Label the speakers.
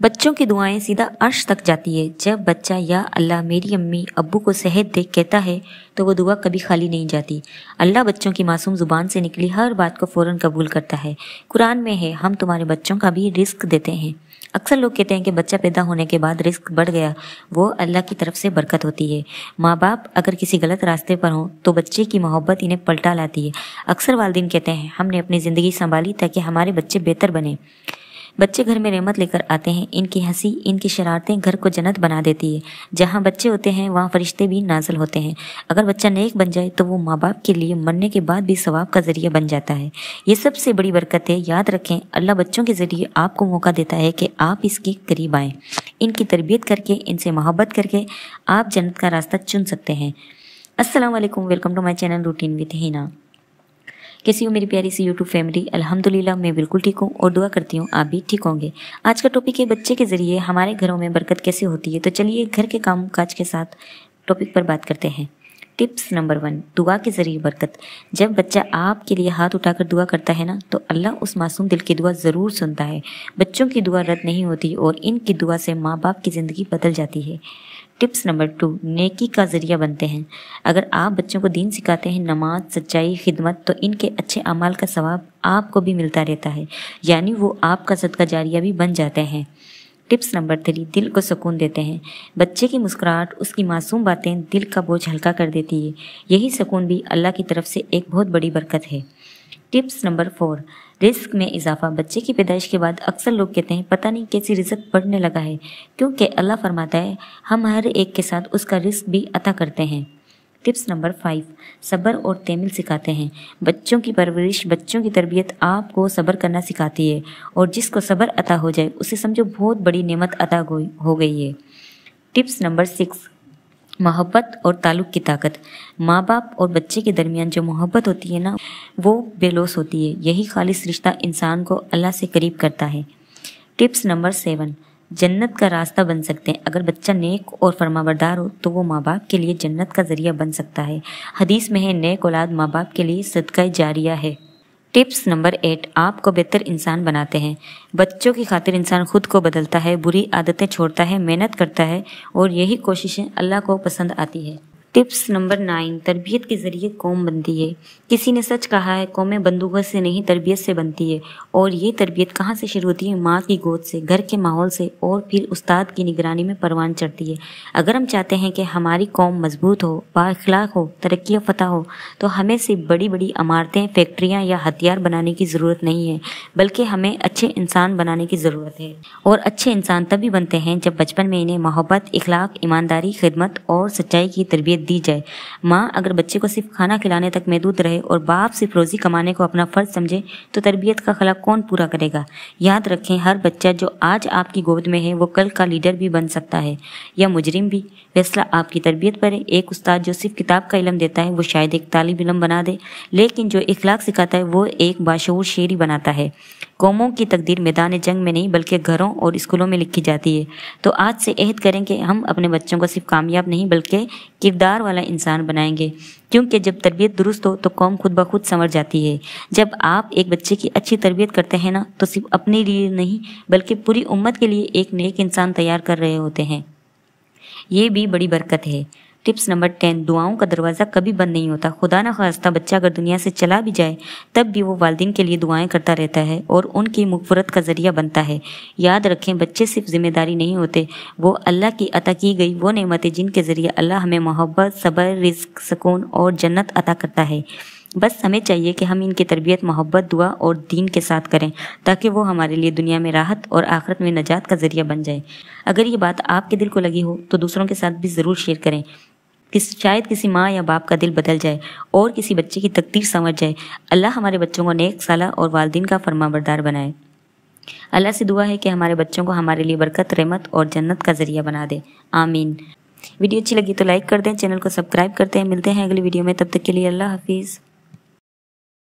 Speaker 1: बच्चों की दुआएं सीधा अर्श तक जाती है। जब बच्चा या अल्लाह मेरी अम्मी अब्बू को सेहत देख कहता है तो वो दुआ कभी खाली नहीं जाती। अल्लाह बच्चों की मासूम जुबान से निकली हर बात को फौरन कबूल करता है। कुरान में है, हम तुम्हारे बच्चों का भी रिस्क देते हैं। अक्सर लोग कहते हैं कि बच्चा पैदा होने के बाद रिस्क बढ़ गया, वो अल्लाह की तरफ से बरकत होती है। माँ बाप अगर किसी गलत रास्ते पर हों तो बच्चे की मोहब्बत इन्हें पलटा लाती है। अक्सर वालिदैन कहते हैं हमने अपनी ज़िंदगी संभाली ताकि हमारे बच्चे बेहतर बने। बच्चे घर में रहमत लेकर आते हैं। इनकी हंसी, इनकी शरारतें घर को जन्नत बना देती है। जहाँ बच्चे होते हैं वहाँ फरिश्ते भी नाज़िल होते हैं। अगर बच्चा नेक बन जाए तो वो माँ बाप के लिए मरने के बाद भी सवाब का ज़रिया बन जाता है। ये सबसे बड़ी बरकत है। याद रखें, अल्लाह बच्चों के ज़रिए आपको मौका देता है कि आप इसके करीब आएँ। इनकी तरबियत करके, इनसे मोहब्बत करके आप जन्नत का रास्ता चुन सकते हैं। अस्सलाम वालेकुम, welcome to my channel routine with Hina. कैसी हो मेरी प्यारी सी यूट्यूब फैमिली? अल्हम्दुलिल्लाह मैं बिल्कुल ठीक हूँ और दुआ करती हूँ आप भी ठीक होंगे। आज का टॉपिक है बच्चे के ज़रिए हमारे घरों में बरकत कैसे होती है। तो चलिए घर के काम काज के साथ टॉपिक पर बात करते हैं। टिप्स नंबर 1, दुआ के ज़रिए बरकत। जब बच्चा आपके लिए हाथ उठाकर दुआ करता है ना, तो अल्लाह उस मासूम दिल की दुआ ज़रूर सुनता है। बच्चों की दुआ रद्द नहीं होती और इनकी दुआ से माँ बाप की ज़िंदगी बदल जाती है। टिप्स नंबर 2, नेकी का ज़रिया बनते हैं। अगर आप बच्चों को दीन सिखाते हैं, नमाज, सच्चाई, खिदमत, तो इनके अच्छे अमाल का सवाब आपको भी मिलता रहता है, यानी वो आपका सदका जारिया भी बन जाते हैं। टिप्स नंबर 3, दिल को सुकून देते हैं। बच्चे की मुस्कुराहट, उसकी मासूम बातें दिल का बोझ हल्का कर देती है। यही सुकून भी अल्लाह की तरफ से एक बहुत बड़ी बरकत है। टिप्स नंबर 4, रिस्क में इजाफा। बच्चे की पैदाइश के बाद अक्सर लोग कहते हैं पता नहीं कैसी रिज़्क बढ़ने लगा है, क्योंकि अल्लाह फरमाता है हम हर एक के साथ उसका रिस्क भी अता करते हैं। टिप्स नंबर 5, सब्र और तहम्मुल सिखाते हैं। बच्चों की परवरिश, बच्चों की तरबियत आपको सब्र करना सिखाती है, और जिसको सब्र अता हो जाए उसे समझो बहुत बड़ी नेमत अता हो गई है। टिप्स नंबर 6, मोहब्बत और ताल्लुक़ की ताकत। माँ बाप और बच्चे के दरमियान जो मोहब्बत होती है ना, वो बेलौस होती है। यही खालिस रिश्ता इंसान को अल्लाह से करीब करता है। टिप्स नंबर 7, जन्नत का रास्ता बन सकते हैं। अगर बच्चा नेक और फरमाबरदार हो तो वो माँ बाप के लिए जन्नत का ज़रिया बन सकता है। हदीस में है, नेक औलाद माँ बाप के लिए सदका जारिया है। टिप्स नंबर 8, आपको बेहतर इंसान बनाते हैं। बच्चों की खातिर इंसान खुद को बदलता है, बुरी आदतें छोड़ता है, मेहनत करता है, और यही कोशिशें अल्लाह को पसंद आती है। टिप्स नंबर 9, तरबियत के ज़रिए कौम बनती है। किसी ने सच कहा है, कौमें बंदूकों से नहीं तरबियत से बनती है। और ये तरबियत कहाँ से शुरू होती है? माँ की गोद से, घर के माहौल से, और फिर उस्ताद की निगरानी में परवान चढ़ती है। अगर हम चाहते हैं कि हमारी कौम मजबूत हो, बाअखलाक हो, तरक्की याफ्ता हो, तो हमें सिर्फ बड़ी बड़ी इमारतें, फैक्ट्रियाँ या हथियार बनाने की ज़रूरत नहीं है, बल्कि हमें अच्छे इंसान बनाने की ज़रूरत है। और अच्छे इंसान तभी बनते हैं जब बचपन में इन्हें मोहब्बत, इखलाक, ईमानदारी, खिदमत और सच्चाई की तरबियत दी जाए। माँ अगर बच्चे को सिर्फ खाना खिलाने तक महदूद रहे और बाप सिर्फ रोजी कमाने को अपना फर्ज समझे, तो तरबियत का खला कौन पूरा करेगा? याद रखें, हर बच्चा जो आज आपकी गोद में है वो कल का लीडर भी बन सकता है या मुजरिम भी। फैसला आपकी तरबियत पर है। एक उस्ताद जो सिर्फ किताब का इल्म देता है वो शायद एक तालिब इल्म बना दे, लेकिन जो इखलाक सिखाता है वो एक बाशऊर शेरी बनाता है। कौमों की तकदीर मैदान जंग में नहीं बल्कि घरों और स्कूलों में लिखी जाती है। तो आज से अहद करें कि हम अपने बच्चों को सिर्फ कामयाब नहीं बल्कि किरदार वाला इंसान बनाएंगे, क्योंकि जब तरबियत दुरुस्त हो तो कौम खुद ब खुद संवर जाती है। जब आप एक बच्चे की अच्छी तरबियत करते हैं ना, तो सिर्फ अपने लिए नहीं बल्कि पूरी उम्मत के लिए एक नेक इंसान तैयार कर रहे होते हैं। ये भी बड़ी बरकत है। टिप्स नंबर 10, दुआओं का दरवाज़ा कभी बंद नहीं होता। खुदा न खास्ता बच्चा अगर दुनिया से चला भी जाए तब भी वो वालिदैन के लिए दुआएं करता रहता है और उनकी मग़फ़िरत का ज़रिया बनता है। याद रखें, बच्चे सिर्फ ज़िम्मेदारी नहीं होते, वो अल्लाह की अता की गई वो नेमतें जिनके ज़रिए अल्लाह हमें मोहब्बत, सब्र, रिज़्क़, सुकून और जन्नत अता करता है। बस हमें चाहिए कि हम इनकी तरबियत मोहब्बत, दुआ और दीन के साथ करें, ताकि वो हमारे लिए दुनिया में राहत और आखिरत में नजात का ज़रिया बन जाए। अगर ये बात आपके दिल को लगी हो तो दूसरों के साथ भी ज़रूर शेयर करें, शायद किसी माँ या बाप का दिल बदल जाए और किसी बच्चे की तकदीर संवर जाए। अल्लाह हमारे बच्चों को नेक, साला और वालिदैन का फरमाबरदार बनाए। अल्लाह से दुआ है कि हमारे बच्चों को हमारे लिए बरकत, रहमत और जन्नत का ज़रिया बना दे। आमीन। वीडियो अच्छी लगी तो लाइक कर दें, चैनल को सब्सक्राइब करते हैं। मिलते हैं अगली वीडियो में, तब तक के लिए अल्लाह हाफिज़।